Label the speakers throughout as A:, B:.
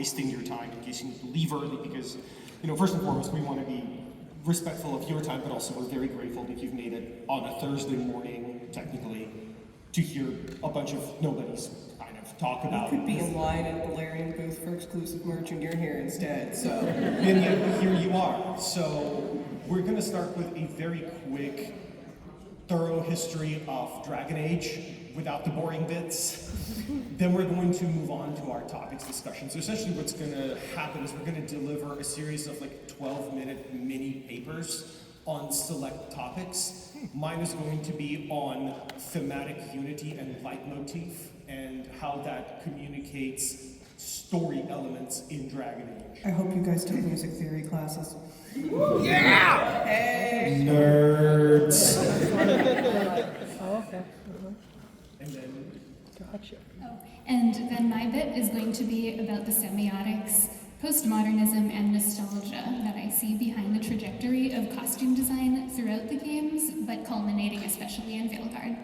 A: wasting your time in case you need to leave early, because, first and foremost, we want to be respectful of your time, but also we're very grateful that you've made it on a Thursday morning, technically, to hear a bunch of nobodies kind of talk about.
B: You could be in line at the Larian booth for exclusive merch, and you're here instead, so.
A: And yet, here you are. So, we're going to start with a very quick, thorough history of Dragon Age, without the boring bits. Then we're going to move on to our topics discussion. So essentially what's going to happen is we're going to deliver a series of 12-minute mini papers on select topics. Mine is going to be on thematic unity and leitmotif and how that communicates story elements in Dragon Age.
B: I hope you guys took music theory classes.
A: Yeah!
B: Hey!
A: Nerds!
C: Oh, okay.
A: And then...
C: Gotcha.
D: Oh, and then my bit is going to be about the semiotics, postmodernism, and nostalgia that I see behind the trajectory of costume design throughout the games, but culminating especially in Veilguard.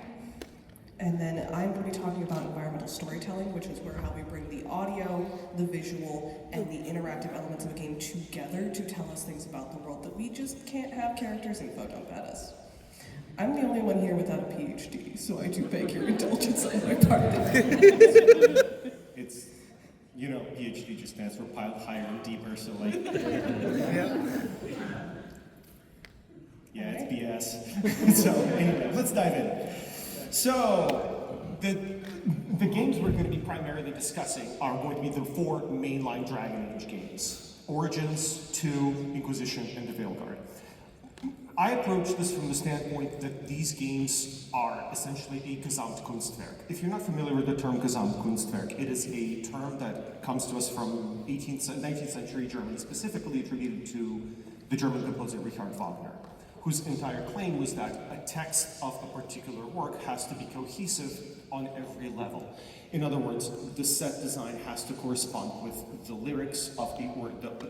B: And then I'm going to be talking about environmental storytelling, which is how we bring the audio, the visual, and the interactive elements of a game together to tell us things about the world that we just can't have characters info dump at us. I'm the only one here without a PhD, so I do beg your indulgence on my part.
A: It's, PhD just stands for piled higher and deeper, so yeah, it's BS. So anyway, let's dive in. So the games we're going to be primarily discussing are going to be the 4 mainline Dragon Age games: Origins, 2, Inquisition, and the Veilguard. I approach this from the standpoint that these games are essentially a Gesamtkunstwerk. If you're not familiar with the term Gesamtkunstwerk, it is a term that comes to us from 19th century Germany, specifically attributed to the German composer Richard Wagner, whose entire claim was that a text of a particular work has to be cohesive on every level. In other words, the set design has to correspond with the lyrics of the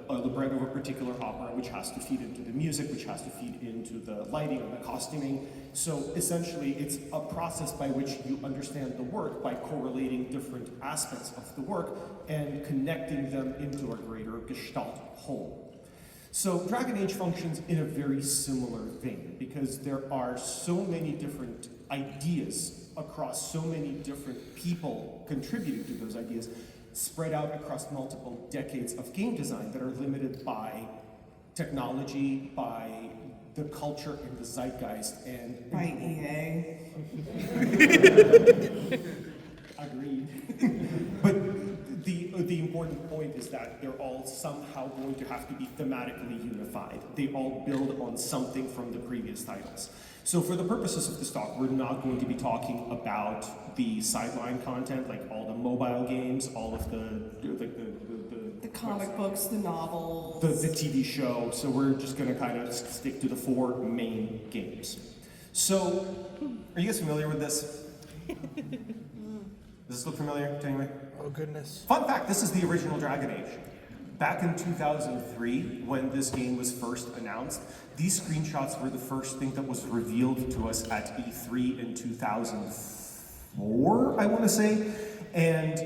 A: libretto of a particular opera, which has to feed into the music, which has to feed into the lighting and the costuming. So essentially, it's a process by which you understand the work by correlating different aspects of the work and connecting them into a greater gestalt whole. So Dragon Age functions in a very similar vein because there are so many different ideas across so many different people contributing to those ideas, spread out across multiple decades of game design that are limited by technology, by the culture and the zeitgeist, and
B: by EA.
A: Agreed. But the important point is that they're all somehow going to have to be thematically unified. They all build on something from the previous titles. So for the purposes of this talk, we're not going to be talking about the sideline content, like all the mobile games, all of the
B: comic books, the novels,
A: the TV show. So we're just going to kind of stick to the 4 main games. So, are you guys familiar with this? Does this look familiar to anyone?
C: Oh, goodness.
A: Fun fact, this is the original Dragon Age. Back in 2003, when this game was first announced, these screenshots were the first thing that was revealed to us at E3 in 2004, I want to say. And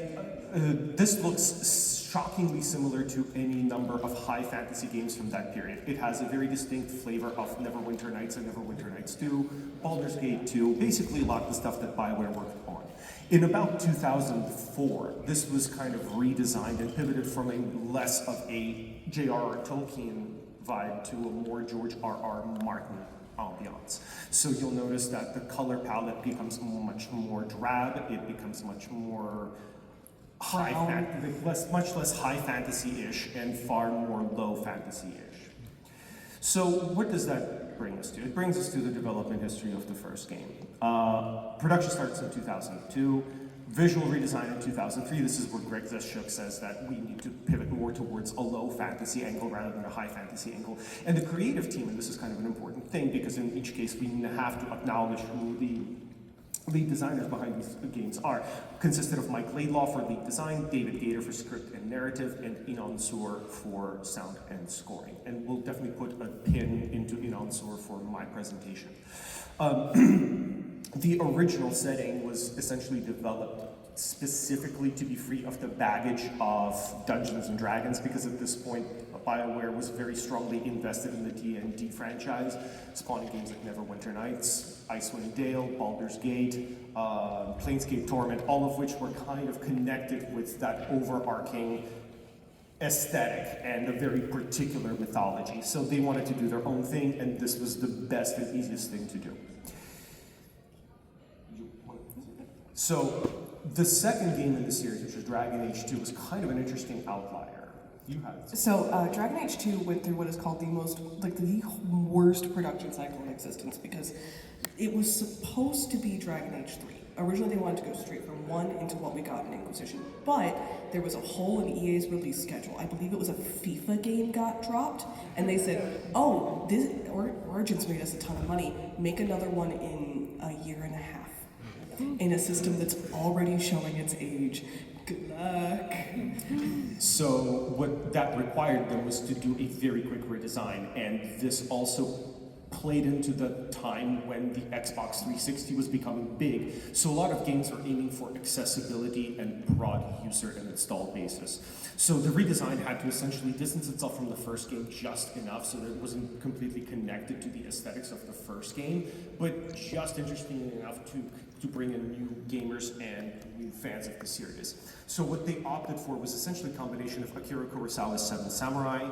A: this looks shockingly similar to any number of high fantasy games from that period. It has a very distinct flavor of Neverwinter Nights and Neverwinter Nights 2, Baldur's Gate 2, basically a lot of the stuff that Bioware worked on. In about 2004, this was kind of redesigned and pivoted from a less of a J.R.R. Tolkien vibe to a more George R.R. Martin ambiance. So you'll notice that the color palette becomes much more drab, it becomes much more much less high fantasy-ish and far more low fantasy-ish. So what does that bring us to? It brings us to the development history of the first game. Production starts in 2002, visual redesign in 2003. This is where Greg Zeschuk says that we need to pivot more towards a low fantasy angle rather than a high fantasy angle. And the creative team, and this is kind of an important thing because in each case we have to acknowledge who the lead designers behind these games are, consisted of Mike Laidlaw for lead design, David Gator for script and narrative, and Inon Sur for sound and scoring. And we'll definitely put a pin into Inon Sur for my presentation. The original setting was essentially developed specifically to be free of the baggage of Dungeons and Dragons, because at this point, Bioware was very strongly invested in the D&D franchise, spawning games like Neverwinter Nights, Icewind Dale, Baldur's Gate, Planescape Torment, all of which were kind of connected with that overarching aesthetic and a very particular mythology. So they wanted to do their own thing, and this was the best and easiest thing to do. So the second game in the series, which was Dragon Age 2, was kind of an interesting outlier. You had it.
B: So Dragon Age 2 went through what is called the worst production cycle in existence, because it was supposed to be Dragon Age 3. Originally they wanted to go straight from 1 into what we got in Inquisition, but there was a hole in EA's release schedule. I believe it was a FIFA game got dropped, and they said, oh, this Origins made us a ton of money, make another one in a year and a half, in a system that's already showing its age. Good luck.
A: So what that required them was to do a very quick redesign, and this also played into the time when the Xbox 360 was becoming big. So a lot of games are aiming for accessibility and broad user and install basis. So the redesign had to essentially distance itself from the first game just enough so that it wasn't completely connected to the aesthetics of the first game, but just interesting enough to bring in new gamers and new fans of the series. So what they opted for was essentially a combination of Akira Kurosawa's Seven Samurai,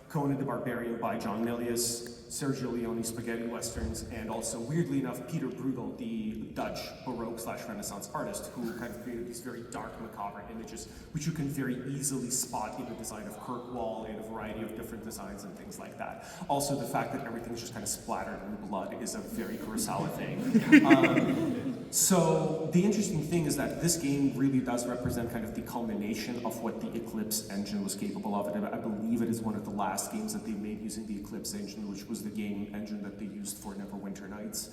A: Conan the Barbarian by John Milius, Sergio Leone's spaghetti westerns, and also, weirdly enough, Peter Brudel, the Dutch Baroque/Renaissance artist, who kind of created these very dark, macabre images, which you can very easily spot in the design of Kirkwall and a variety of different designs and things like that. Also, the fact that everything's just kind of splattered in blood is a very Kurosawa thing. So the interesting thing is that this game really does represent kind of the culmination of what the Eclipse engine was capable of. And I believe it is one of the last games that they made using the Eclipse engine, which was the game engine that they used for Neverwinter Nights.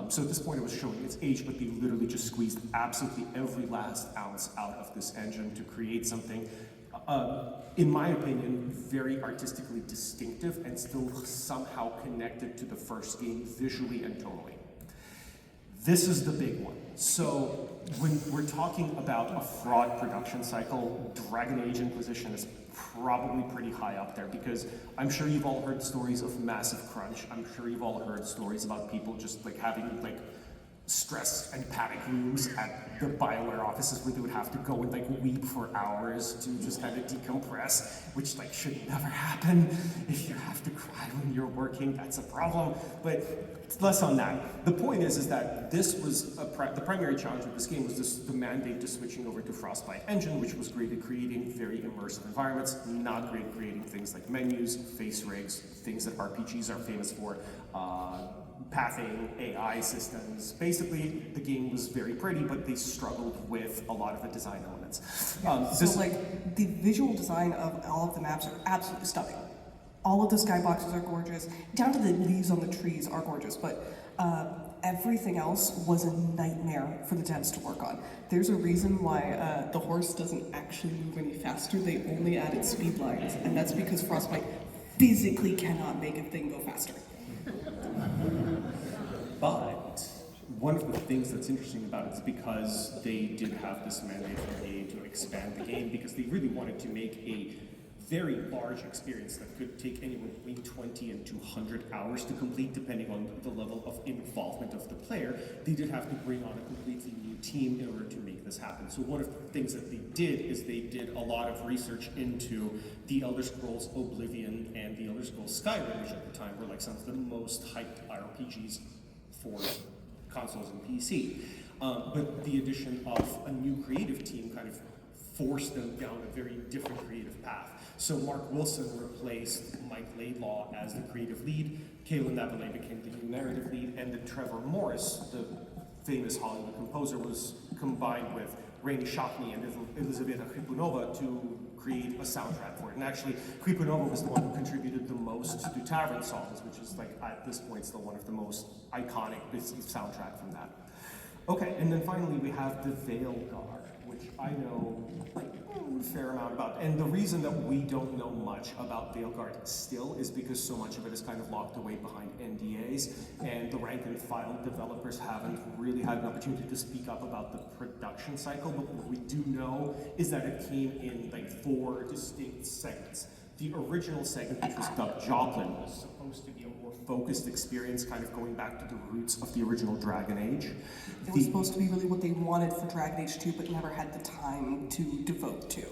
A: So at this point it was showing its age, but they literally just squeezed absolutely every last ounce out of this engine to create something, in my opinion, very artistically distinctive and still somehow connected to the first game visually and tonally. This is the big one. So when we're talking about a fraud production cycle, Dragon Age Inquisition is probably pretty high up there, because I'm sure you've all heard stories of massive crunch. I'm sure you've all heard stories about people just having stress and panic rooms at the Bioware offices where they would have to go and weep for hours to just kind of decompress, which should never happen. If you have to cry when you're working, that's a problem, but it's less on that. The point is that this was the primary challenge with this game was the mandate to switching over to Frostbite engine, which was great at creating very immersive environments, not great at creating things like menus, face rigs, things that RPGs are famous for, pathing, AI systems. Basically, the game was very pretty, but they struggled with a lot of the design elements.
B: The visual design of all of the maps are absolutely stunning. All of the skyboxes are gorgeous, down to the leaves on the trees are gorgeous, but everything else was a nightmare for the devs to work on. There's a reason why the horse doesn't actually move any faster. They only added speed lines, and that's because Frostbite physically cannot make a thing go faster.
A: But one of the things that's interesting about it is because they did have this mandate from EA to expand the game, because they really wanted to make a very large experience that could take anywhere between 20 and 200 hours to complete, depending on the level of involvement of the player. They did have to bring on a completely new team in order to make this happen. So one of the things that they did is they did a lot of research into the Elder Scrolls Oblivion and the Elder Scrolls Skyrim, which at the time were some of the most hyped RPGs for consoles and PC. But the addition of a new creative team kind of forced them down a very different creative path. So Mark Wilson replaced Mike Laidlaw as the creative lead, Kayla Navalay became the new narrative lead, and then Trevor Morris, the famous Hollywood composer, was combined with Rainy Shockney and Elizaveta Kripunova to create a soundtrack for it. And actually, Kripunova was the one who contributed the most to Tavern Songs, which is at this point still one of the most iconic bits of soundtrack from that. Okay, and then finally we have the Veil Guard, which I know fair amount about. And the reason that we don't know much about Veilguard still is because so much of it is kind of locked away behind NDAs, and the rank and file developers haven't really had an opportunity to speak up about the production cycle. But what we do know is that it came in like 4 distinct segments. The original segment, which was dubbed Joplin, was supposed to be a more focused experience, kind of going back to the roots of the original Dragon Age.
B: It was supposed to be really what they wanted for Dragon Age 2, but never had the time to devote to.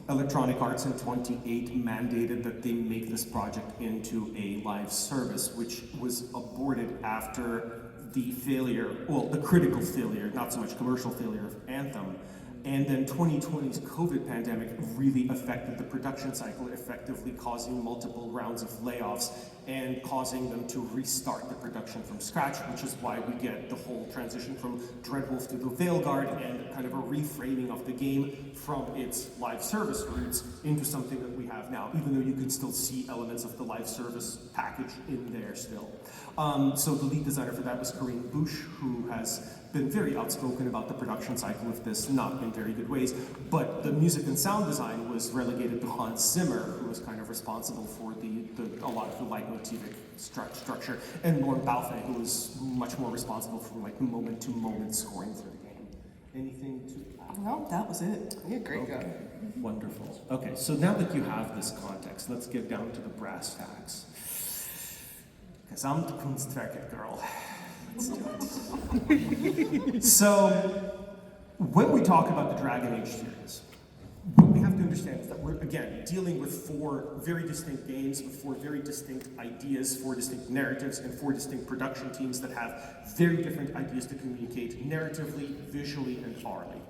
A: Electronic Arts in 28 mandated that they make this project into a live service, which was aborted after the failure, well, the critical failure, not so much commercial failure of Anthem. And then 2020's COVID pandemic really affected the production cycle, effectively causing multiple rounds of layoffs and causing them to restart the production from scratch, which is why we get the whole transition from Dreadwolf to the Veilguard and kind of a reframing of the game from its live service roots into something that we have now, even though you can still see elements of the live service package in there still. So the lead designer for that was Corinne Bush, who has been very outspoken about the production cycle of this, not in very good ways, but the music and sound design was relegated to Hans Zimmer, who was kind of responsible for a lot of the leitmotivic structure, and Lord Balfe, who was much more responsible for like moment-to-moment scoring for the game. Anything to add?
B: No, that was it. Yeah, great job.
A: Wonderful. Okay, so now that you have this context, let's get down to the brass tacks. Because I'm the Kunstwerke girl. Let's do it. So, when we talk about the Dragon Age series, what we have to understand is that we're, again, dealing with 4 very distinct games, with 4 very distinct ideas, 4 distinct narratives, and 4 distinct production teams that have very different ideas to communicate narratively, visually, and orally.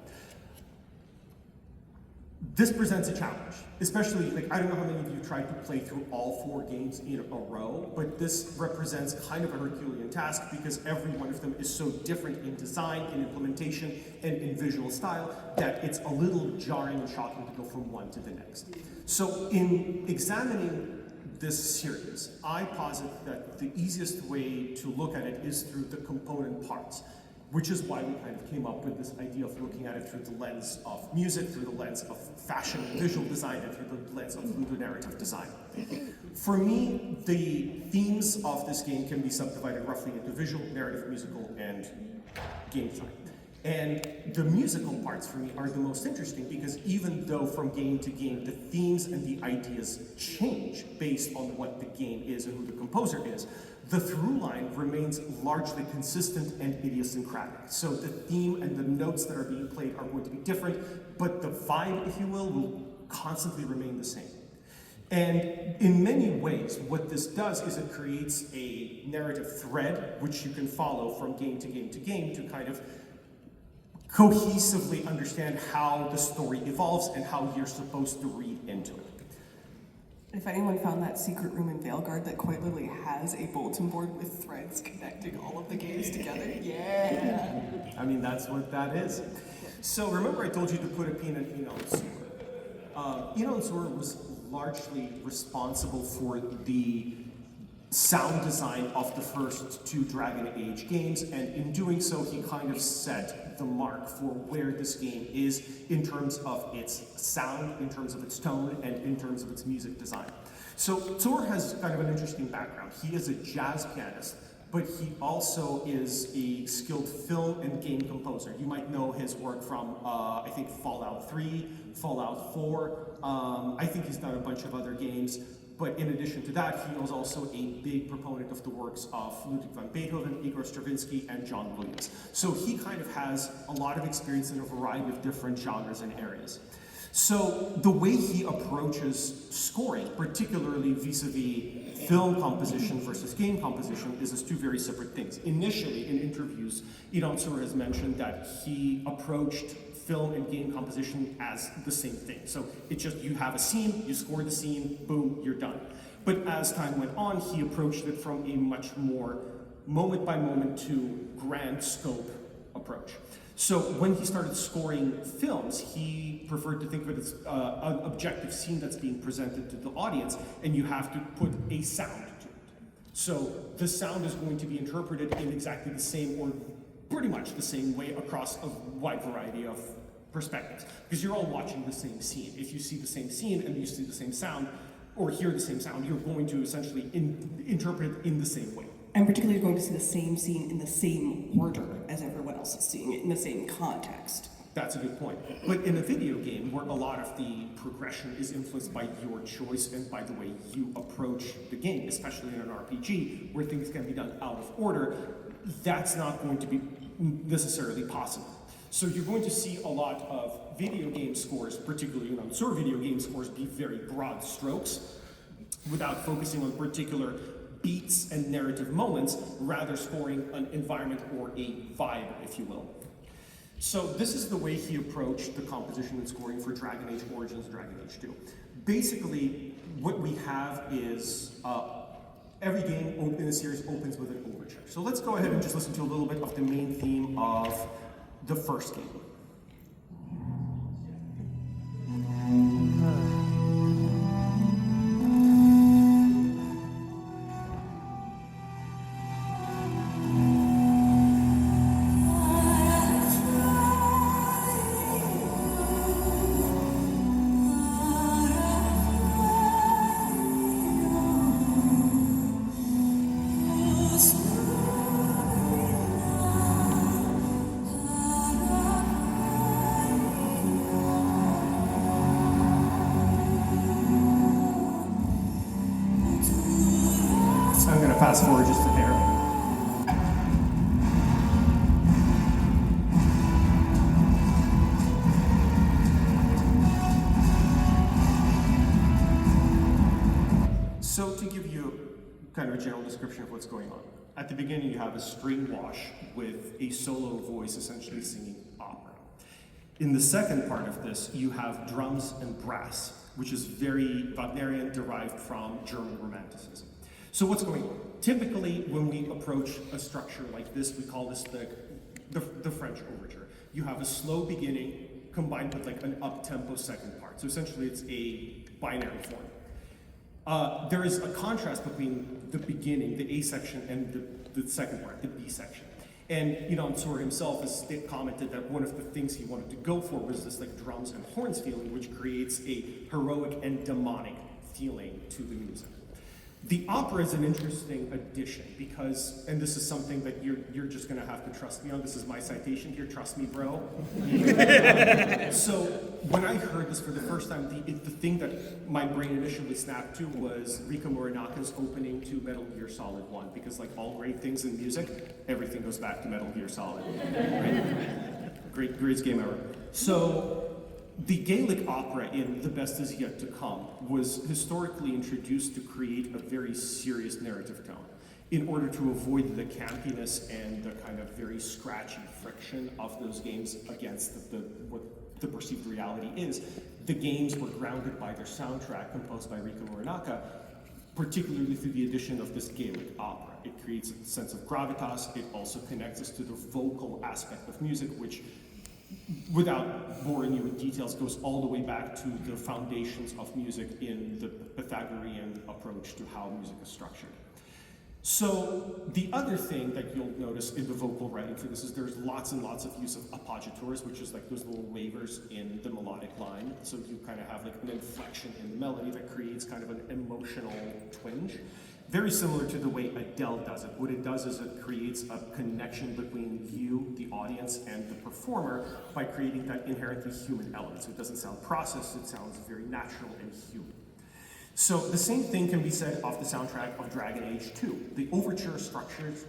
A: This presents a challenge, especially, like, I don't know how many of you tried to play through all 4 games in a row, but this represents kind of a Herculean task because every one of them is so different in design, in implementation, and in visual style that it's a little jarring and shocking to go from one to the next. So in examining this series, I posit that the easiest way to look at it is through the component parts, which is why we kind of came up with this idea of looking at it through the lens of music, through the lens of fashion and visual design, and through the lens of ludo-narrative design. For me, the themes of this game can be subdivided roughly into visual, narrative, musical, and game design. And the musical parts for me are the most interesting because even though from game to game the themes and the ideas change based on what the game is and who the composer is, the through line remains largely consistent and idiosyncratic. So the theme and the notes that are being played are going to be different, but the vibe, if you will constantly remain the same. And in many ways, what this does is it creates a narrative thread which you can follow from game to game to game to kind of cohesively understand how the story evolves and how you're supposed to read into it.
B: If anyone found that secret room in Veilguard that quite literally has a bulletin board with threads connecting all of the games together, yeah!
A: I mean, that's what that is. So remember I told you to put a pin in Eno and Sora. Eno and Sora was largely responsible for the sound design of the first 2 Dragon Age games, and in doing so, he kind of set the mark for where this game is in terms of its sound, in terms of its tone, and in terms of its music design. So Tor has kind of an interesting background. He is a jazz pianist, but he also is a skilled film and game composer. You might know his work from, I think, Fallout 3, Fallout 4. I think he's done a bunch of other games. But in addition to that, he was also a big proponent of the works of Ludwig van Beethoven, Igor Stravinsky, and John Williams. So he kind of has a lot of experience in a variety of different genres and areas. So the way he approaches scoring, particularly vis-a-vis film composition versus game composition, is as 2 very separate things. Initially, in interviews, Idan Sur has mentioned that he approached film and game composition as the same thing. So it's just, you have a scene, you score the scene, boom, you're done. But as time went on, he approached it from a much more moment-by-moment to grand scope approach. So when he started scoring films, he preferred to think of it as an objective scene that's being presented to the audience, and you have to put a sound to it. So the sound is going to be interpreted in exactly the same or pretty much the same way across a wide variety of perspectives, because you're all watching the same scene. If you see the same scene and you see the same sound, or hear the same sound, you're going to essentially interpret it in the same way.
B: And particularly, you're going to see the same scene in the same order as everyone else is seeing it, in the same context.
A: That's a good point. But in a video game where a lot of the progression is influenced by your choice and by the way you approach the game, especially in an RPG where things can be done out of order, that's not going to be necessarily possible. So you're going to see a lot of video game scores, particularly mature video game scores, be very broad strokes without focusing on particular beats and narrative moments, rather scoring an environment or a vibe, if you will. So this is the way he approached the composition and scoring for Dragon Age Origins and Dragon Age 2. Basically, what we have is every game in the series opens with an overture. So let's go ahead and just listen to a little bit of the main theme of the first game. I'm going to fast forward just a hair. So to give you kind of a general description of what's going on. At the beginning you have a string wash with a solo voice essentially singing opera. In the second part of this you have drums and brass, which is very Wagnerian, derived from German Romanticism. So what's going on? Typically, when we approach a structure like this, we call this the French overture. You have a slow beginning combined with like an up-tempo second part. So essentially, it's a binary form. There is a contrast between the beginning, the A section, and the second part, the B section. And Tsur himself has commented that one of the things he wanted to go for was this like drums and horns feeling, which creates a heroic and demonic feeling to the music. The opera is an interesting addition because, and this is something that you're just going to have to trust me on. This is my citation here. Trust me, bro. So when I heard this for the first time, the thing that my brain initially snapped to was Rika Muranaka's opening to Metal Gear Solid 1, because like all great things in music, everything goes back to Metal Gear Solid. Right? Greatest game ever. So the Gaelic opera in The Best Is Yet to Come was historically introduced to create a very serious narrative tone in order to avoid the campiness and the kind of very scratchy friction of those games against what the perceived reality is. The games were grounded by their soundtrack composed by Rika Muranaka, particularly through the addition of this Gaelic opera. It creates a sense of gravitas. It also connects us to the vocal aspect of music, which, without boring you with details, goes all the way back to the foundations of music in the Pythagorean approach to how music is structured. So the other thing that you'll notice in the vocal writing for this is there's lots and lots of use of appoggiatures, which is like those little wavers in the melodic line. So you kind of have like an inflection in the melody that creates kind of an emotional twinge. Very similar to the way Adele does it. What it does is it creates a connection between you, the audience, and the performer by creating that inherently human element. So it doesn't sound processed, it sounds very natural and human. So the same thing can be said of the soundtrack of Dragon Age 2. The overture structure is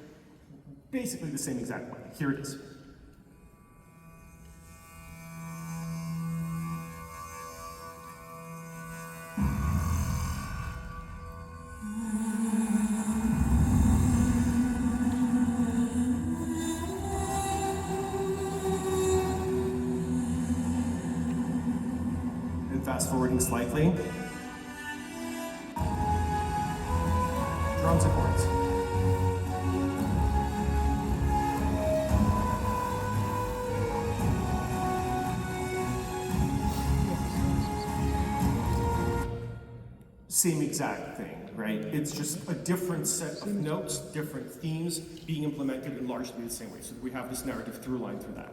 A: basically the same exact way. Here it is. Fast forwarding slightly. Drums and horns. Same exact thing, right? It's just a different set of notes, different themes being implemented in largely the same way. So we have this narrative through line through that.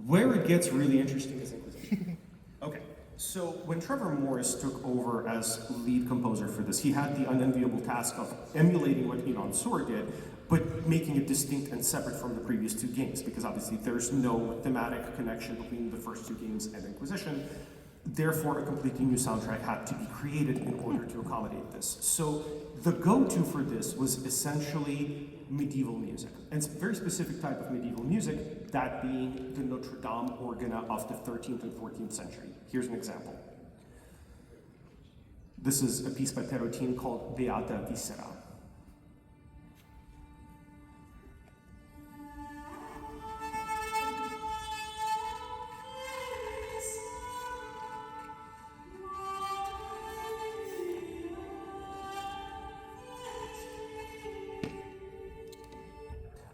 A: Where it gets really interesting is Inquisition. Okay, so when Trevor Morris took over as lead composer for this, he had the unenviable task of emulating what Inon Sur did, but making it distinct and separate from the previous two games, because obviously there's no thematic connection between the first two games and Inquisition. Therefore, a completely new soundtrack had to be created in order to accommodate this. So the go-to for this was essentially medieval music, and it's a very specific type of medieval music, that being the Notre Dame organa of the 13th and 14th century. Here's an example. This is a piece by Perrotin called Beata Viscera.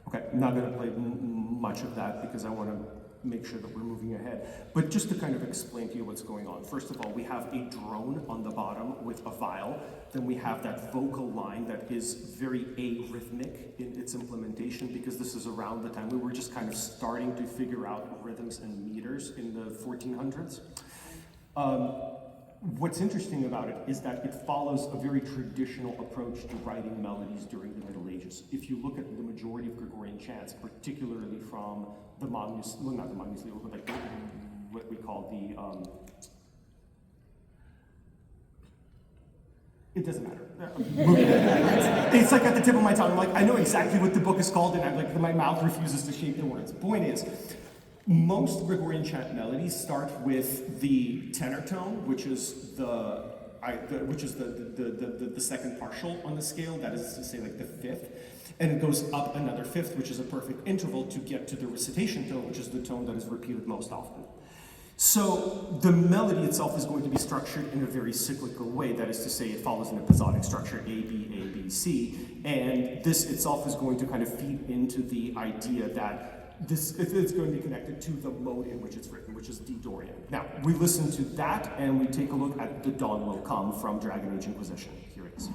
A: Okay, I'm not going to play much of that because I want to make sure that we're moving ahead. But just to kind of explain to you what's going on. First of all, we have a drone on the bottom with a viol. Then we have that vocal line that is very arrhythmic in its implementation, because this is around the time we were just kind of starting to figure out rhythms and meters in the 1400s. What's interesting about it is that it follows a very traditional approach to writing melodies during the Middle Ages. If you look at the majority of Gregorian chants, particularly from the Magnus, well, not the Magnus Leo, but like what we call the, it doesn't matter. It's like at the tip of my tongue. I'm like, I know exactly what the book is called, and I'm like, my mouth refuses to shape the words. Point is, most Gregorian chant melodies start with the tenor tone, which is the second partial on the scale. That is to say, like the fifth, and it goes up another fifth, which is a perfect interval to get to the recitation tone, which is the tone that is repeated most often. So the melody itself is going to be structured in a very cyclical way. That is to say, it follows an episodic structure, A, B, C, and this itself is going to kind of feed into the idea that it's going to be connected to the mode in which it's written, which is D Dorian. Now, we listen to that and we take a look at The Dawn Will Come from Dragon Age Inquisition. Here it is.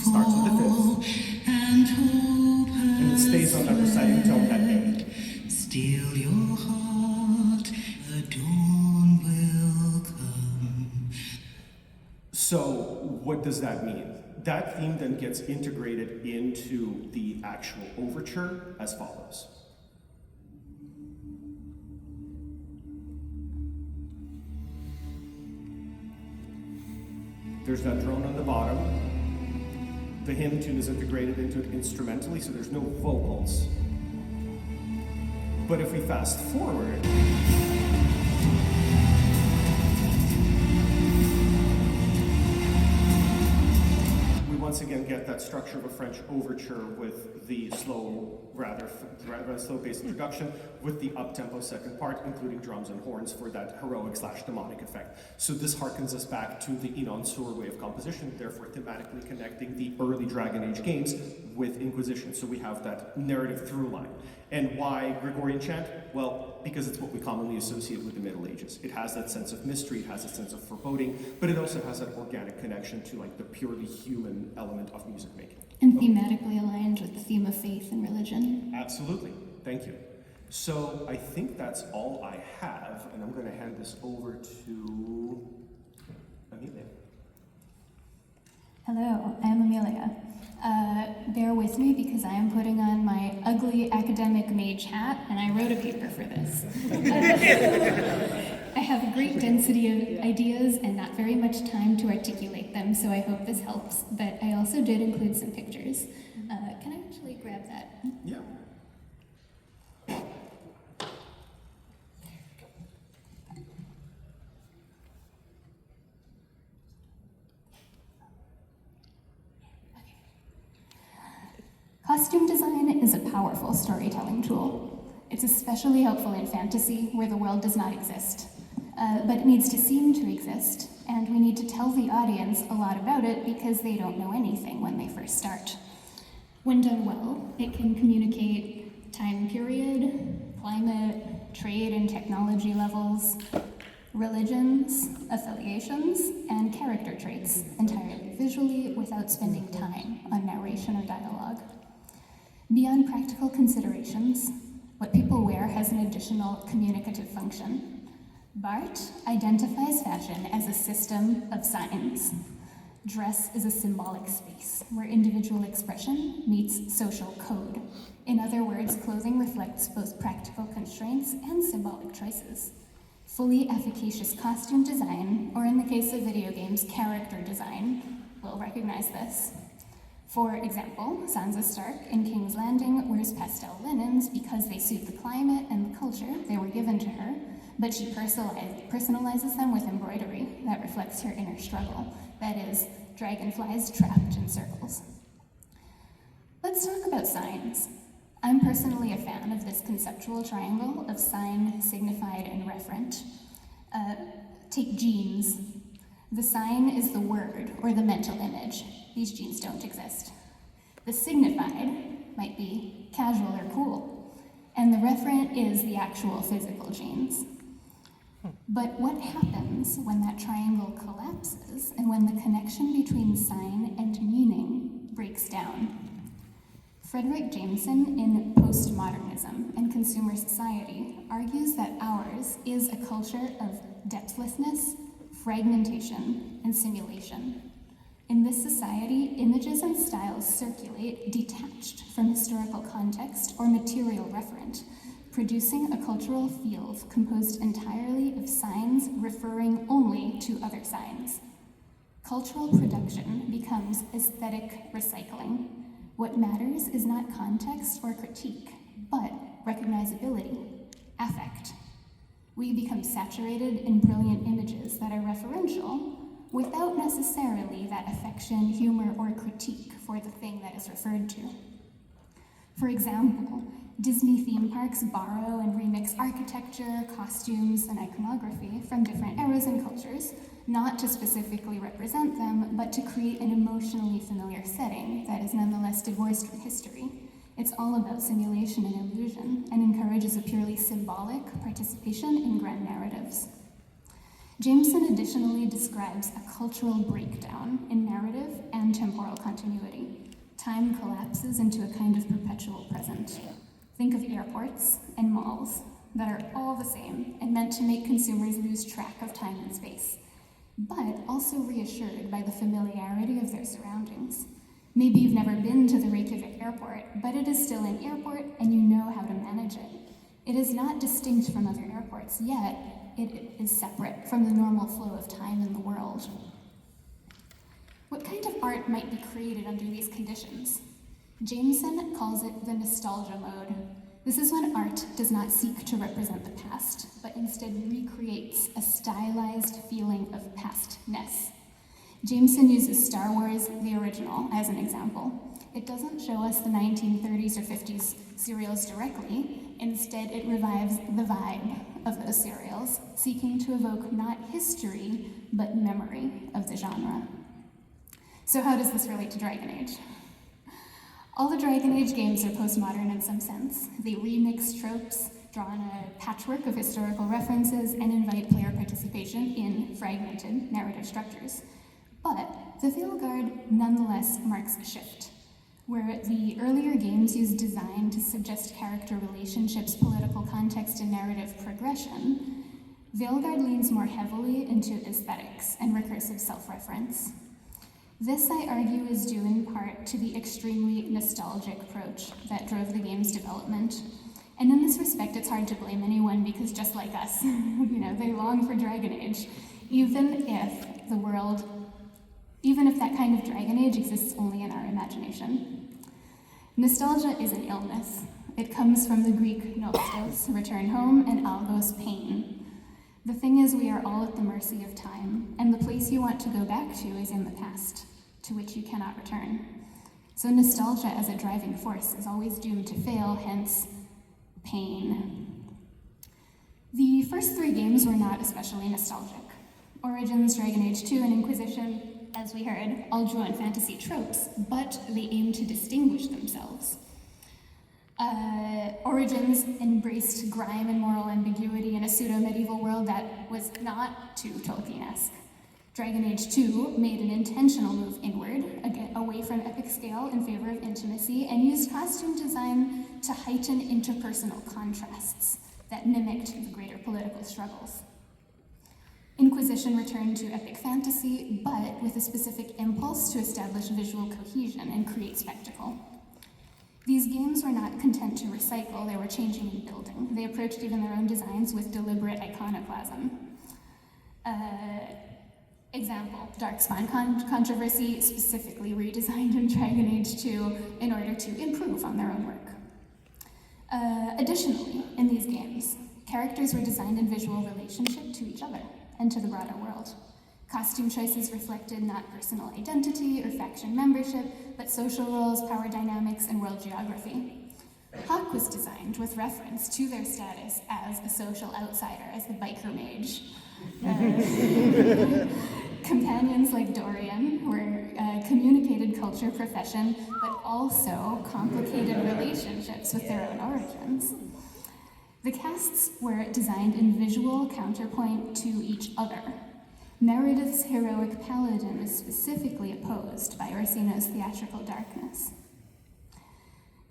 A: Starts with the fifth, and it stays on that reciting tone, that A.
E: Still your heart, the dawn will come.
A: So, what does that mean? That theme then gets integrated into the actual overture as follows. There's that drone on the bottom. The hymn tune is integrated into it instrumentally, so there's no vocals. But if we fast forward, once again get that structure of a French overture with the slow, rather slow-paced introduction, with the up-tempo second part, including drums and horns for that heroic/demonic effect. So this harkens us back to the Inon Sur way of composition, therefore thematically connecting the early Dragon Age games with Inquisition. So we have that narrative through line. And why Gregorian chant? Well, because it's what we commonly associate with the Middle Ages. It has that sense of mystery, it has a sense of foreboding, but it also has that organic connection to like the purely human element of music making.
D: And thematically aligned with the theme of faith and religion.
A: Absolutely. Thank you. So I think that's all I have, and I'm going to hand this over to Amelia.
D: Hello, I'm Amelia. Bear with me because I am putting on my ugly academic mage hat, and I wrote a paper for this. I have a great density of ideas and not very much time to articulate them, so I hope this helps. But I also did include some pictures. Can I actually grab that?
A: Yeah.
D: Costume design is a powerful storytelling tool. It's especially helpful in fantasy, where the world does not exist. But it needs to seem to exist, and we need to tell the audience a lot about it because they don't know anything when they first start. When done well, it can communicate time period, climate, trade and technology levels, religions, affiliations, and character traits entirely visually without spending time on narration or dialogue. Beyond practical considerations, what people wear has an additional communicative function. Bart identifies fashion as a system of signs. Dress is a symbolic space where individual expression meets social code. In other words, clothing reflects both practical constraints and symbolic choices. Fully efficacious costume design, or in the case of video games, character design, will recognize this. For example, Sansa Stark in King's Landing wears pastel linens because they suit the climate and the culture they were given to her, but she personalizes them with embroidery that reflects her inner struggle. That is, dragonflies trapped in circles. Let's talk about signs. I'm personally a fan of this conceptual triangle of sign, signified, and referent. Take genes. The sign is the word or the mental image. These genes don't exist. The signified might be casual or cool, and the referent is the actual physical genes. But what happens when that triangle collapses and when the connection between sign and meaning breaks down? Frederick Jameson in Postmodernism and Consumer Society argues that ours is a culture of depthlessness, fragmentation, and simulation. In this society, images and styles circulate detached from historical context or material referent, producing a cultural field composed entirely of signs referring only to other signs. Cultural production becomes aesthetic recycling. What matters is not context or critique, but recognizability, affect. We become saturated in brilliant images that are referential without necessarily that affection, humor, or critique for the thing that is referred to. For example, Disney theme parks borrow and remix architecture, costumes, and iconography from different eras and cultures, not to specifically represent them, but to create an emotionally familiar setting that is nonetheless divorced from history. It's all about simulation and illusion, and encourages a purely symbolic participation in grand narratives. Jameson additionally describes a cultural breakdown in narrative and temporal continuity. Time collapses into a kind of perpetual present. Think of airports and malls that are all the same and meant to make consumers lose track of time and space, but also reassured by the familiarity of their surroundings. Maybe you've never been to the Reykjavik airport, but it is still an airport and you know how to manage it. It is not distinct from other airports, yet it is separate from the normal flow of time in the world. What kind of art might be created under these conditions? Jameson calls it the nostalgia mode. This is when art does not seek to represent the past, but instead recreates a stylized feeling of pastness. Jameson uses Star Wars, the original, as an example. It doesn't show us the 1930s or 50s serials directly. Instead, it revives the vibe of those serials, seeking to evoke not history, but memory of the genre. So how does this relate to Dragon Age? All the Dragon Age games are postmodern in some sense. They remix tropes, draw on a patchwork of historical references, and invite player participation in fragmented narrative structures. But the Veilguard nonetheless marks a shift. Where the earlier games used design to suggest character relationships, political context, and narrative progression, Veilguard leans more heavily into aesthetics and recursive self-reference. This, I argue, is due in part to the extremely nostalgic approach that drove the game's development. And in this respect, it's hard to blame anyone because just like us, they long for Dragon Age, even if that kind of Dragon Age exists only in our imagination. Nostalgia is an illness. It comes from the Greek nostos, return home, and algos, pain. The thing is, we are all at the mercy of time, and the place you want to go back to is in the past, to which you cannot return. So nostalgia as a driving force is always doomed to fail, hence pain. The first three games were not especially nostalgic. Origins, Dragon Age 2, and Inquisition, as we heard, all drew on fantasy tropes, but they aimed to distinguish themselves. Origins embraced grime and moral ambiguity in a pseudo-medieval world that was not too Tolkien-esque. Dragon Age 2 made an intentional move inward, again, away from epic scale in favor of intimacy, and used costume design to heighten interpersonal contrasts that mimicked the greater political struggles. Inquisition returned to epic fantasy, but with a specific impulse to establish visual cohesion and create spectacle. These games were not content to recycle, they were changing and building. They approached even their own designs with deliberate iconoclasm. Example, Darkspawn controversy specifically redesigned in Dragon Age 2 in order to improve on their own work. Additionally, in these games, characters were designed in visual relationship to each other and to the broader world. Costume choices reflected not personal identity or faction membership, but social roles, power dynamics, and world geography. Hawk was designed with reference to their status as a social outsider, as the biker mage. Companions like Dorian were communicated culture profession, but also complicated relationships with their own origins. The casts were designed in visual counterpoint to each other. Meredith's heroic paladin is specifically opposed by Orsino's theatrical darkness.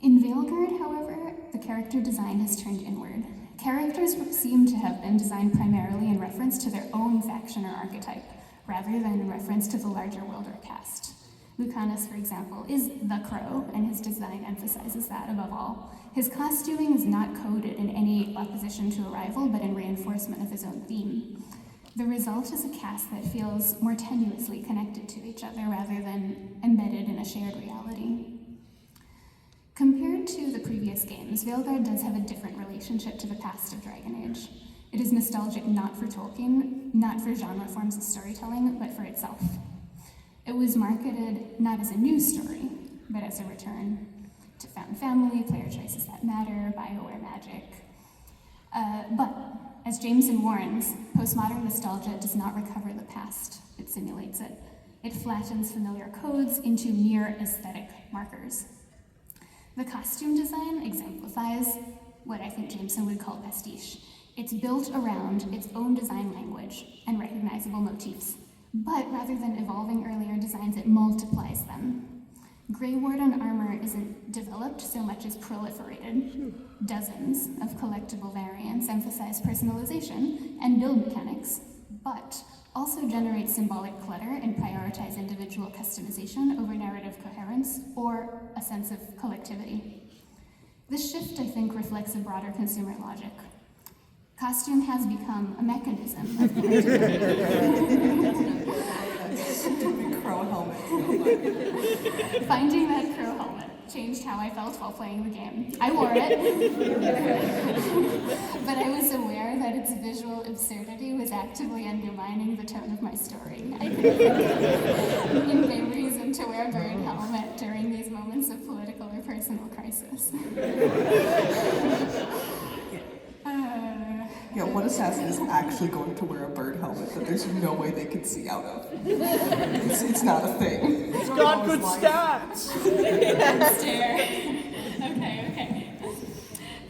D: In Veilguard, however, the character design has turned inward. Characters seem to have been designed primarily in reference to their own faction or archetype, rather than in reference to the larger world or cast. Lucanus, for example, is the Crow, and his design emphasizes that above all. His costuming is not coded in any opposition to a rival, but in reinforcement of his own theme. The result is a cast that feels more tenuously connected to each other rather than embedded in a shared reality. Compared to the previous games, Veilguard does have a different relationship to the past of Dragon Age. It is nostalgic not for Tolkien, not for genre forms of storytelling, but for itself. It was marketed not as a new story, but as a return to found family, player choices that matter, Bioware magic. But, as Jameson warns, postmodern nostalgia does not recover the past, it simulates it. It flattens familiar codes into mere aesthetic markers. The costume design exemplifies what I think Jameson would call pastiche. It's built around its own design language and recognizable motifs, but rather than evolving earlier designs, it multiplies them. Grey Warden armor isn't developed so much as proliferated. Dozens of collectible variants emphasize personalization and build mechanics, but also generate symbolic clutter and prioritize individual customization over narrative coherence or a sense of collectivity. This shift, I think, reflects a broader consumer logic. Costume has become a mechanism of collectivity.
B: Crow helmet.
D: Finding that crow helmet changed how I felt while playing the game. I wore it, but I was aware that its visual absurdity was actively undermining the tone of my story. I couldn't think of any reason to wear a bird helmet during these moments of political or personal crisis.
B: Yeah, what assassin is actually going to wear a bird helmet that there's no way they can see out of? It's not a thing.
C: It's got good stats.
D: Okay.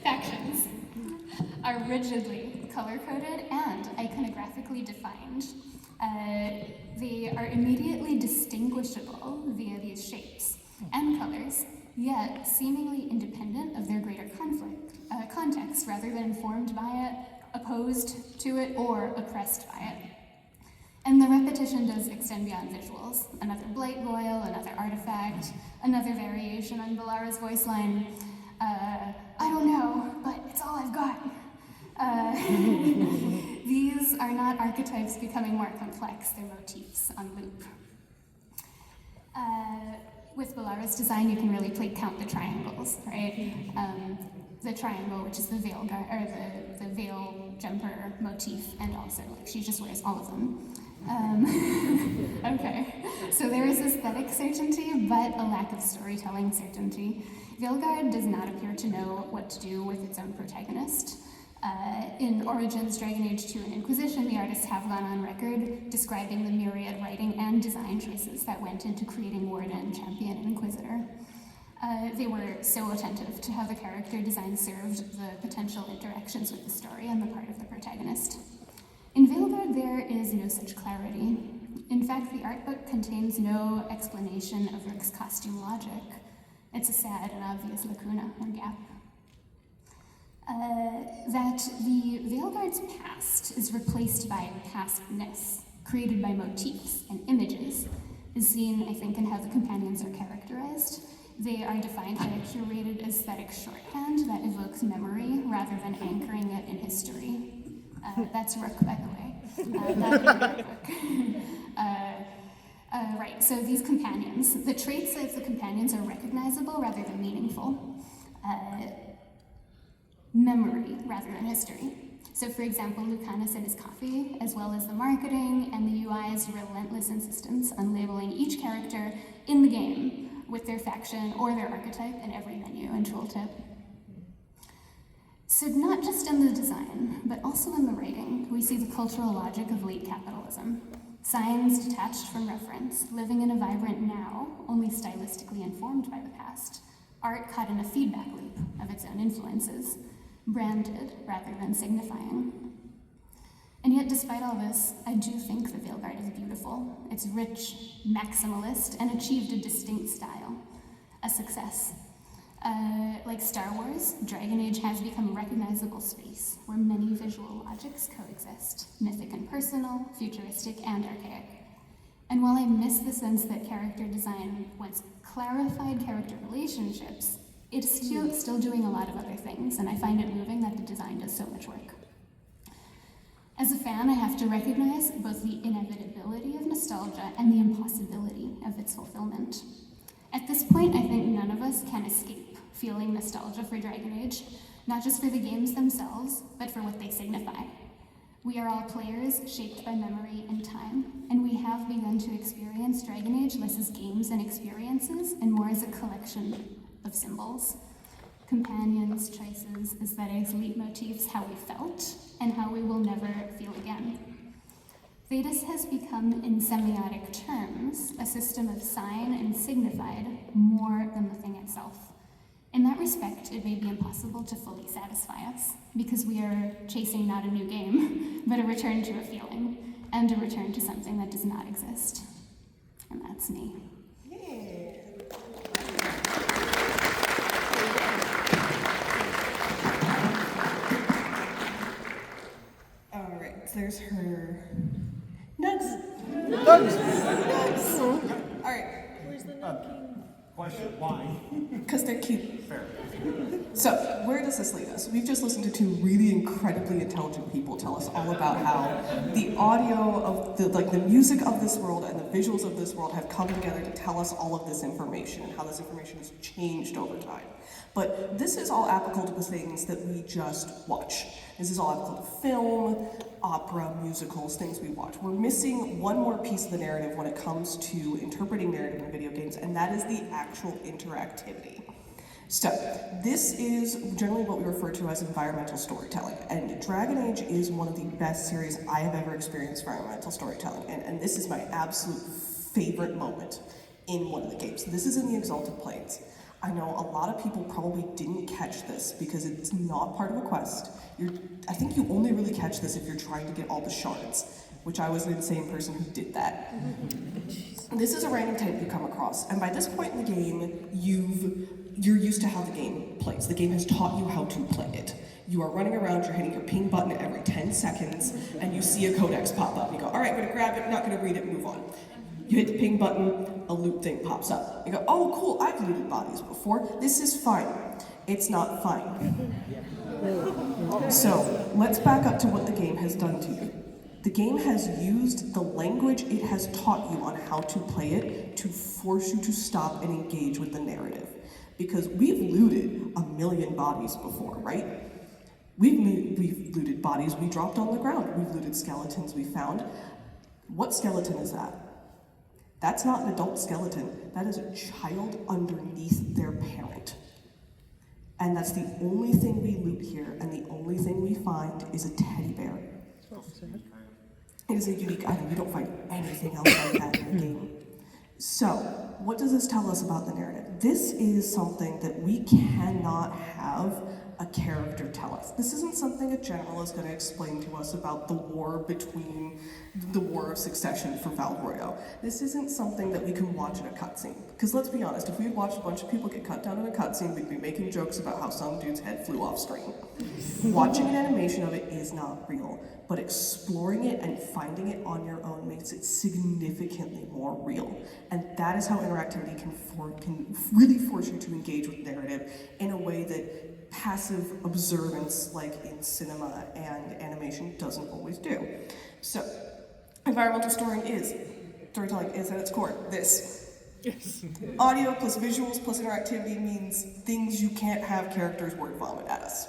D: Factions are rigidly color-coded and iconographically defined. They are immediately distinguishable via these shapes and colors, yet seemingly independent of their greater context, rather than informed by it, opposed to it, or oppressed by it. And the repetition does extend beyond visuals. Another blight voil, another artifact, another variation on Balara's voice line. I don't know, but it's all I've got. These are not archetypes becoming more complex, they're motifs on loop. With Balara's design, you can really count the triangles, right? The triangle, which is the veil or the veil jumper motif, and also she just wears all of them. Okay, so there is aesthetic certainty, but a lack of storytelling certainty. Veilguard does not appear to know what to do with its own protagonist. In Origins, Dragon Age 2, and Inquisition, the artists have gone on record describing the myriad writing and design choices that went into creating Warden, Champion, and Inquisitor. They were so attentive to how the character design served the potential interactions with the story on the part of the protagonist. In Veilguard, there is no such clarity. In fact, the art book contains no explanation of Rook's costume logic. It's a sad and obvious lacuna or gap. That the Veilguard's past is replaced by pastness, created by motifs and images, is seen, I think, in how the companions are characterized. They are defined by a curated aesthetic shorthand that evokes memory rather than anchoring it in history. That's Rook, by the way. Not in the book. Right, so these companions, the traits of the companions are recognizable rather than meaningful. Memory rather than history. So for example, Lucanus and his coffee, as well as the marketing and the UI's relentless insistence on labeling each character in the game with their faction or their archetype in every menu and tooltip. So not just in the design, but also in the writing, we see the cultural logic of late capitalism. Signs detached from reference, living in a vibrant now, only stylistically informed by the past. Art caught in a feedback loop of its own influences, branded rather than signifying. And yet, despite all this, I do think the Veilguard is beautiful. It's rich, maximalist, and achieved a distinct style. A success. Like Star Wars, Dragon Age has become a recognizable space where many visual logics coexist, mythic and personal, futuristic and archaic. And while I miss the sense that character design once clarified character relationships, it's still doing a lot of other things, and I find it moving that the design does so much work. As a fan, I have to recognize both the inevitability of nostalgia and the impossibility of its fulfillment. At this point, I think none of us can escape feeling nostalgia for Dragon Age, not just for the games themselves, but for what they signify. We are all players shaped by memory and time, and we have begun to experience Dragon Age less as games and experiences and more as a collection of symbols. Companions, choices, aesthetics, leitmotifs, how we felt, and how we will never feel again. Thetis has become, in semiotic terms, a system of sign and signified more than the thing itself. In that respect, it may be impossible to fully satisfy us, because we are chasing not a new game, but a return to a feeling, and a return to something that does not exist. And that's me.
B: All right, there's her nugs. All right.
A: Question, why?
B: Because they're cute.
A: Fair.
B: So, where does this lead us? We've just listened to two really incredibly intelligent people tell us all about how the audio of the music of this world and the visuals of this world have come together to tell us all of this information and how this information has changed over time. But this is all applicable to the things that we just watch. This is all applicable to film, opera, musicals, things we watch. We're missing one more piece of the narrative when it comes to interpreting narrative in video games, and that is the actual interactivity. So, this is generally what we refer to as environmental storytelling, and Dragon Age is one of the best series I have ever experienced for environmental storytelling, and this is my absolute favorite moment in one of the games. This is in the Exalted Plains. I know a lot of people probably didn't catch this because it's not part of a quest. I think you only really catch this if you're trying to get all the shards, which I was an insane person who did that. This is a random type you come across, and by this point in the game, you're used to how the game plays. The game has taught you how to play it. You are running around, you're hitting your ping button every 10 seconds, and you see a codex pop up. You go, all right, I'm gonna grab it, not gonna read it, move on. You hit the ping button, a loot thing pops up. You go, oh cool, I've looted bodies before. This is fine. It's not fine. So, let's back up to what the game has done to you. The game has used the language it has taught you on how to play it to force you to stop and engage with the narrative. Because we've looted a million bodies before, right? We've looted bodies we dropped on the ground. We've looted skeletons we found. What skeleton is that? That's not an adult skeleton. That is a child underneath their parent. And that's the only thing we loot here, and the only thing we find is a teddy bear. It is a unique item. You don't find anything else like that in the game. So, what does this tell us about the narrative? This is something that we cannot have a character tell us. This isn't something a general is going to explain to us about the war between the War of Succession for Val Royeaux. This isn't something that we can watch in a cutscene. Because let's be honest, if we had watched a bunch of people get cut down in a cutscene, we'd be making jokes about how some dude's head flew off screen. Watching an animation of it is not real, but exploring it and finding it on your own makes it significantly more real. And that is how interactivity can really force you to engage with narrative in a way that passive observance, like in cinema and animation, doesn't always do. So, environmental storytelling is at its core this.
C: Yes.
B: Audio plus visuals plus interactivity means things you can't have characters word vomit at us.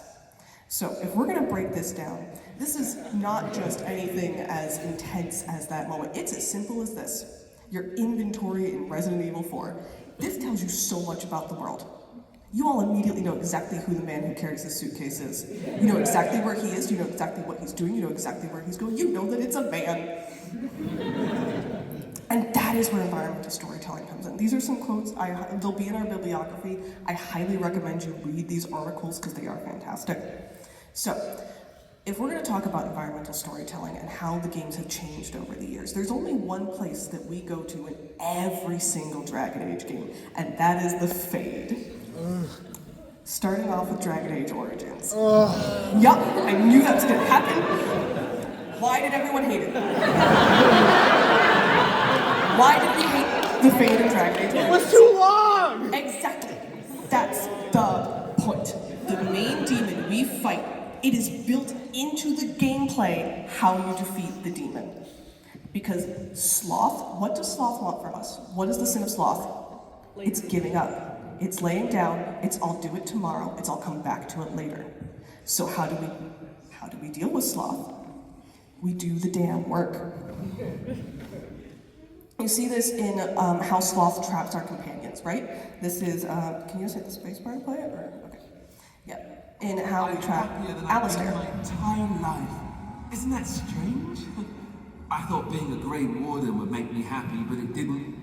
B: So if we're gonna break this down, this is not just anything as intense as that moment. It's as simple as this. Your inventory in Resident Evil 4. This tells you so much about the world. You all immediately know exactly who the man who carries the suitcase is. You know exactly where he is, you know exactly what he's doing, you know exactly where he's going, you know that it's a man. And that is where environmental storytelling comes in. These are some quotes, they'll be in our bibliography. I highly recommend you read these articles because they are fantastic. So, if we're going to talk about environmental storytelling and how the games have changed over the years, there's only one place that we go to in every single Dragon Age game, and that is the Fade. Starting off with Dragon Age Origins. Yup, I knew that was going to happen. Why did everyone hate it? Why did we hate the Fade in Dragon Age Origins?
C: It was too long!
B: Exactly. That's the point. The main demon we fight, it is built into the gameplay how you defeat the demon. Because sloth, what does sloth want from us? What is the sin of sloth? It's giving up. It's laying down, it's I'll do it tomorrow, it's I'll come back to it later. So how do we deal with sloth? We do the damn work. You see this in how sloth traps our companions, right? This is, can you just hit the spacebar to play it? Or, okay. Yeah. In how we trap Alistair.
F: My entire life. Isn't that strange? I thought being a Grey Warden would make me happy, but it didn't.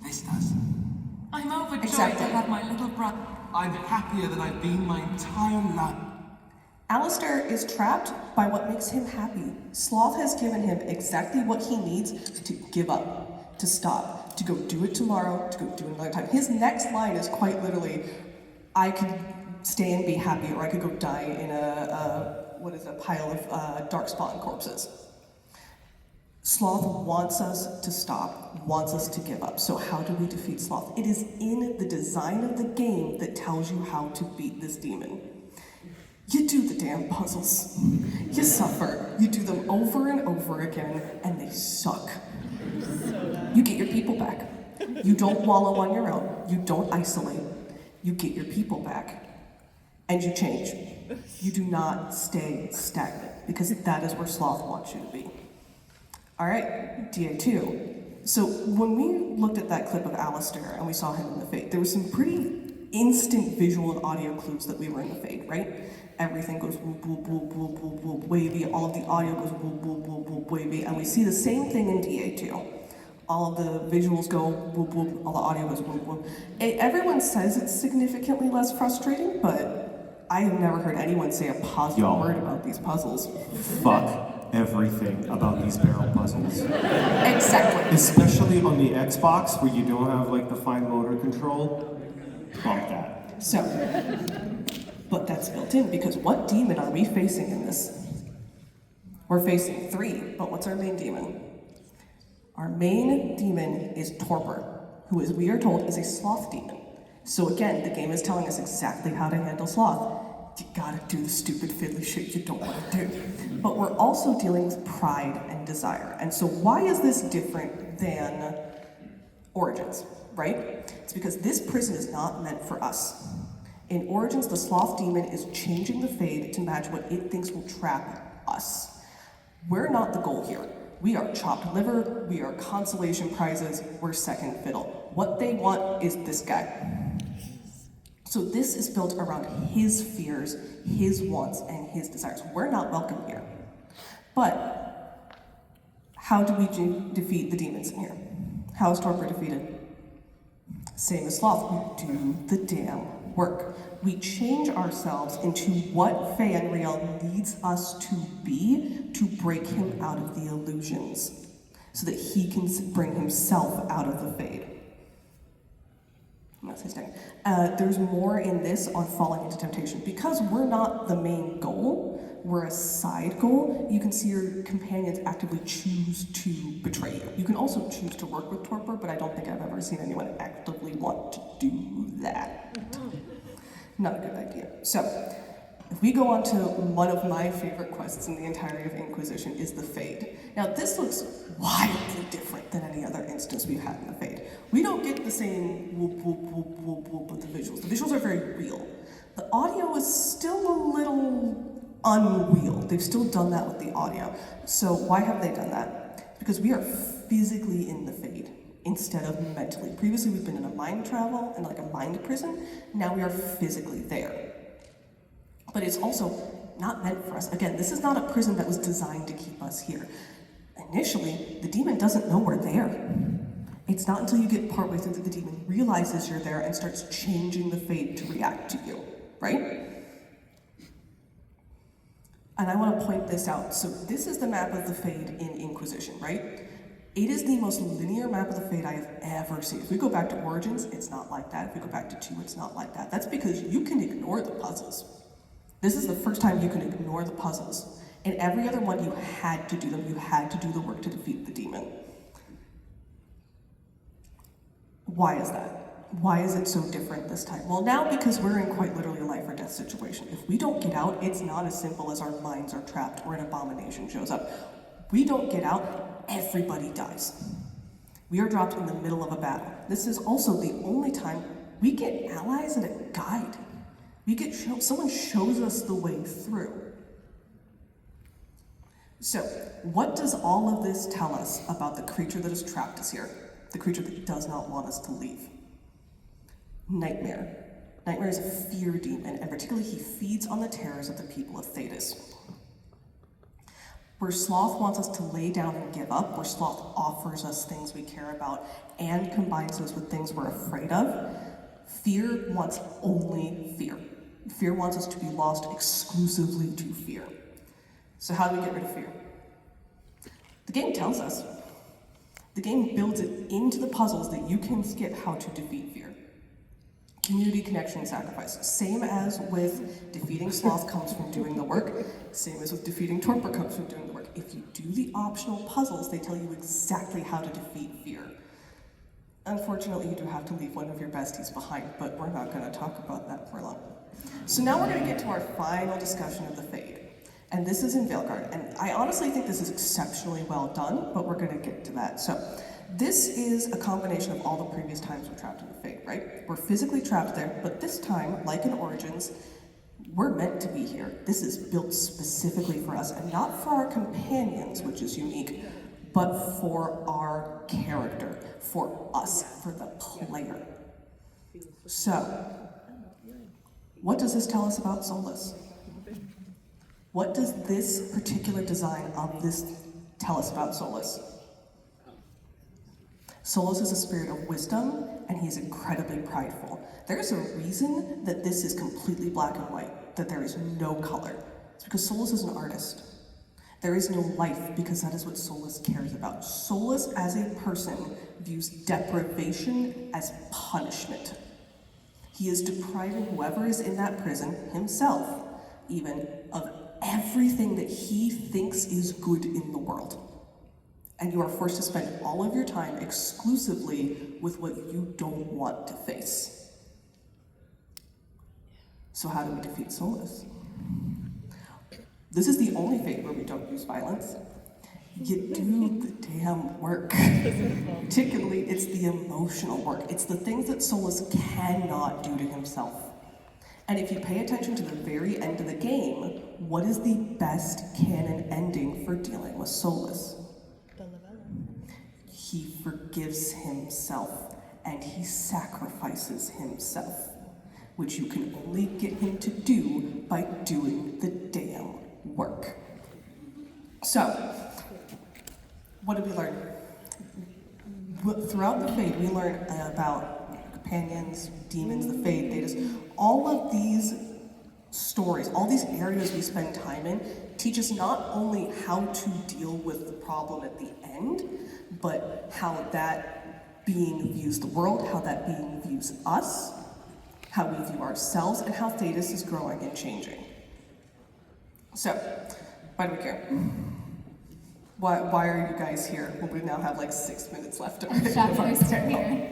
F: This does.
G: I'm overjoyed
B: Exactly.
G: to have my little brother.
F: I'm happier than I've been my entire life.
B: Alistair is trapped by what makes him happy. Sloth has given him exactly what he needs to give up, to stop, to go do it tomorrow, to go do it another time. His next line is quite literally, I could stay and be happy, or I could go die in a pile of darkspawn corpses. Sloth wants us to stop, wants us to give up. So how do we defeat Sloth? It is in the design of the game that tells you how to beat this demon. You do the damn puzzles. You suffer. You do them over and over again, and they suck. You get your people back. You don't wallow on your own. You don't isolate. You get your people back. And you change. You do not stay stagnant, because that is where Sloth wants you to be. All right, DA2. So when we looked at that clip of Alistair and we saw him in the Fade, there was some pretty instant visual and audio clues that we were in the Fade, right? Everything goes whoop, whoop, whoop, whoop, whoop, whoop, wavy. All of the audio goes whoop, whoop, whoop, whoop, wavy. And we see the same thing in DA2. All of the visuals go whoop, whoop, all the audio goes whoop, whoop. Everyone says it's significantly less frustrating, but I have never heard anyone say a positive word about these puzzles.
H: Fuck everything about these barrel puzzles.
B: Exactly.
H: Especially on the Xbox, where you don't have like the fine motor control. Bump that.
B: So, but that's built in, because what demon are we facing in this? We're facing 3, but what's our main demon? Our main demon is Torpor, who, as we are told, is a sloth demon. So again, the game is telling us exactly how to handle sloth. You gotta do the stupid fiddly shit you don't want to do. But we're also dealing with pride and desire. And so why is this different than Origins, right? It's because this prison is not meant for us. In Origins, the sloth demon is changing the Fade to match what it thinks will trap us. We're not the goal here. We are chopped liver, we are consolation prizes, we're second fiddle. What they want is this guy. So this is built around his fears, his wants, and his desires. We're not welcome here. But how do we defeat the demons in here? How is Torpor defeated? Same as Sloth, we do the damn work. We change ourselves into what Fëanriel needs us to be to break him out of the illusions, so that he can bring himself out of the Fade. There's more in this on falling into temptation. Because we're not the main goal, we're a side goal, you can see your companions actively choose to betray you. You can also choose to work with Torpor, but I don't think I've ever seen anyone actively want to do that. Not a good idea. So, if we go on to one of my favorite quests in the entirety of Inquisition is the Fade. Now this looks wildly different than any other instance we've had in the Fade. We don't get the same whoop whoop whoop whoop whoop with the visuals. The visuals are very real. The audio is still a little unreal. They've still done that with the audio. So why have they done that? Because we are physically in the Fade instead of mentally. Previously we've been in a mind travel and like a mind prison. Now we are physically there. But it's also not meant for us. Again, this is not a prison that was designed to keep us here. Initially, the demon doesn't know we're there. It's not until you get partway through that the demon realizes you're there and starts changing the Fade to react to you, right? And I want to point this out. So this is the map of the Fade in Inquisition, right? It is the most linear map of the Fade I have ever seen. If we go back to Origins, it's not like that. If we go back to 2, it's not like that. That's because you can ignore the puzzles. This is the first time you can ignore the puzzles. In every other one, you had to do them. You had to do the work to defeat the demon. Why is that? Why is it so different this time? Well, now because we're in quite literally a life or death situation. If we don't get out, it's not as simple as our minds are trapped or an abomination shows up. We don't get out, everybody dies. We are dropped in the middle of a battle. This is also the only time we get allies and a guide. We get someone shows us the way through. So, what does all of this tell us about the creature that has trapped us here? The creature that does not want us to leave. Nightmare. Nightmare is a fear demon, and particularly he feeds on the terrors of the people of Thedas. Where Sloth wants us to lay down and give up, where Sloth offers us things we care about and combines those with things we're afraid of, fear wants only fear. Fear wants us to be lost exclusively to fear. So how do we get rid of fear? The game tells us. The game builds it into the puzzles that you can skip how to defeat fear. Community, connection, sacrifice. Same as with defeating Sloth comes from doing the work. Same as with defeating Torpor comes from doing the work. If you do the optional puzzles, they tell you exactly how to defeat fear. Unfortunately, you do have to leave one of your besties behind, but we're not going to talk about that for long. So now we're going to get to our final discussion of the Fade. And this is in Veilguard. And I honestly think this is exceptionally well done, but we're going to get to that. So this is a combination of all the previous times we're trapped in the Fade, right? We're physically trapped there, but this time, like in Origins, we're meant to be here. This is built specifically for us, and not for our companions, which is unique, but for our character, for us, for the player. So, what does this tell us about Solus? What does this particular design of this tell us about Solus? Solus is a spirit of wisdom, and he is incredibly prideful. There is a reason that this is completely black and white, that there is no color. It's because Solus is an artist. There is no life, because that is what Solus cares about. Solus, as a person, views deprivation as punishment. He is depriving whoever is in that prison, himself, even, of everything that he thinks is good in the world. And you are forced to spend all of your time exclusively with what you don't want to face. So how do we defeat Solus? This is the only Fate where we don't use violence. You do the damn work. Particularly, it's the emotional work. It's the things that Solus cannot do to himself. And if you pay attention to the very end of the game, what is the best canon ending for dealing with Solus? He forgives himself, and he sacrifices himself, which you can only get him to do by doing the damn work. So, what did we learn? Throughout the Fate, we learn about companions, demons, the Fade, Thetas, all of these stories, all these areas we spend time in, teach us not only how to deal with the problem at the end, but how that being views the world, how that being views us, how we view ourselves, and how Thetis is growing and changing. So, why do we care? Why are you guys here when we now have like 6 minutes left?
D: I'm shocked you're still here.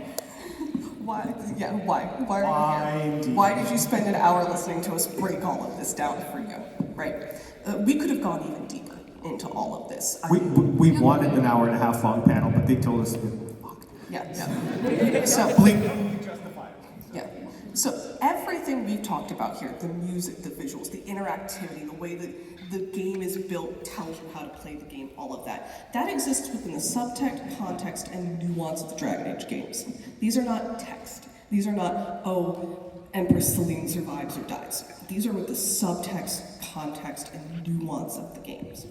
B: Why? Yeah, why? Why are you here? Why did you spend an hour listening to us break all of this down for you, right? We could have gone even deeper into all of this.
H: We wanted an hour and a half long panel, but they told us to fuck.
B: Yeah. So, yeah. So everything we've talked about here, the music, the visuals, the interactivity, the way that the game is built, tells you how to play the game, all of that, that exists within the subtext, context, and nuance of the Dragon Age games. These are not text. These are not, oh, Empress Celine survives or dies. These are with the subtext, context, and nuance of the games.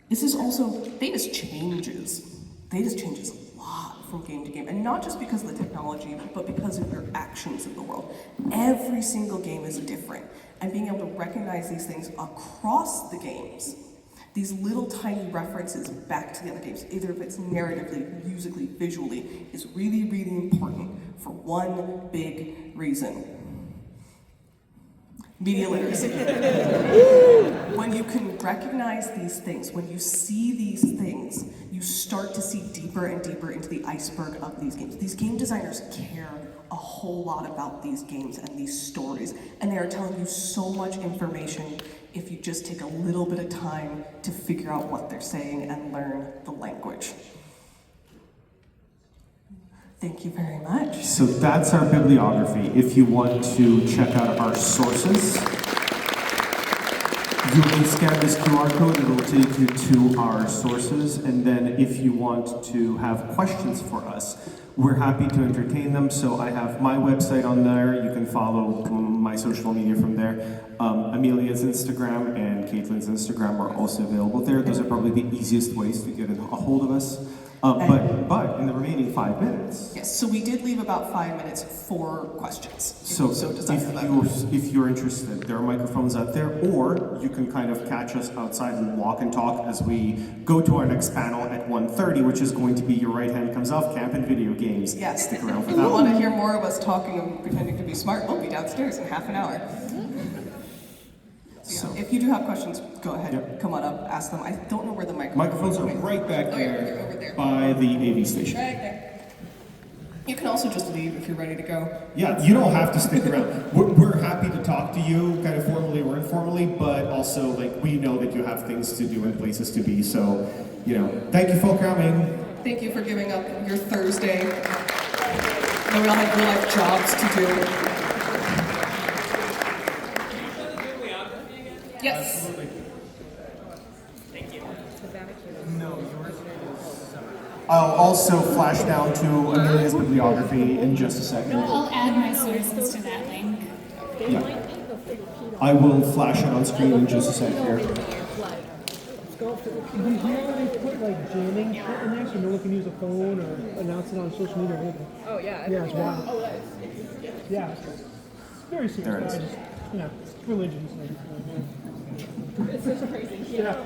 B: This is also, Thetis changes. Thetis changes a lot from game to game, and not just because of the technology, but because of your actions in the world. Every single game is different, and being able to recognize these things across the games, these little tiny references back to the other games, either if it's narratively, musically, visually, is really, really important for one big reason. Media literacy. When you can recognize these things, when you see these things, you start to see deeper and deeper into the iceberg of these games. These game designers care a whole lot about these games and these stories, and they are telling you so much information if you just take a little bit of time to figure out what they're saying and learn the language. Thank you very much.
H: So that's our bibliography. If you want to check out our sources, you can scan this QR code, it'll take you to our sources, and then if you want to have questions for us, we're happy to entertain them. So I have my website on there, you can follow my social media from there. Amelia's Instagram and Caitlin's Instagram are also available there. Those are probably the easiest ways to get a hold of us. But in the remaining 5 minutes.
B: Yes, so we did leave about 5 minutes for questions.
H: So if you're interested, there are microphones out there, or you can kind of catch us outside and walk and talk as we go to our next panel at 1:30, which is going to be Your Right Hand Comes Off, Camp and Video Games.
B: Yes.
H: Stick around for
B: If
H: that
B: you
H: one.
B: want to hear more of us talking and pretending to be smart, we'll be downstairs in half an hour. So if you do have questions, go ahead,
H: Yep.
B: Come on up, ask them. I don't know where the microphones
H: Microphones are right back
B: Oh, yeah, they're over there.
H: by the AV station.
B: Right there. You can also just leave if you're ready to go.
A: Yeah, you don't have to stick around. We're happy to talk to you, kind of formally or informally, but also like we know that you have things to do and places to be. So, thank you for coming.
B: Thank you for giving up your Thursday. No, we all have real life jobs to do. Yes.
H: I'll also flash down to Amelia's bibliography in just a second.
D: I'll add my sources to that link.
H: Yeah. I will flash it on screen in just a sec here.
C: Did you know they put like jamming shit in there so no one can use a phone or announce it on social media or anything?
G: Oh, yeah.
C: Yeah, it's wild.
G: Oh, that's...
C: Yeah, it's very serious.
H: There it is.
C: I just, religion.
G: It's just crazy.
C: Yeah.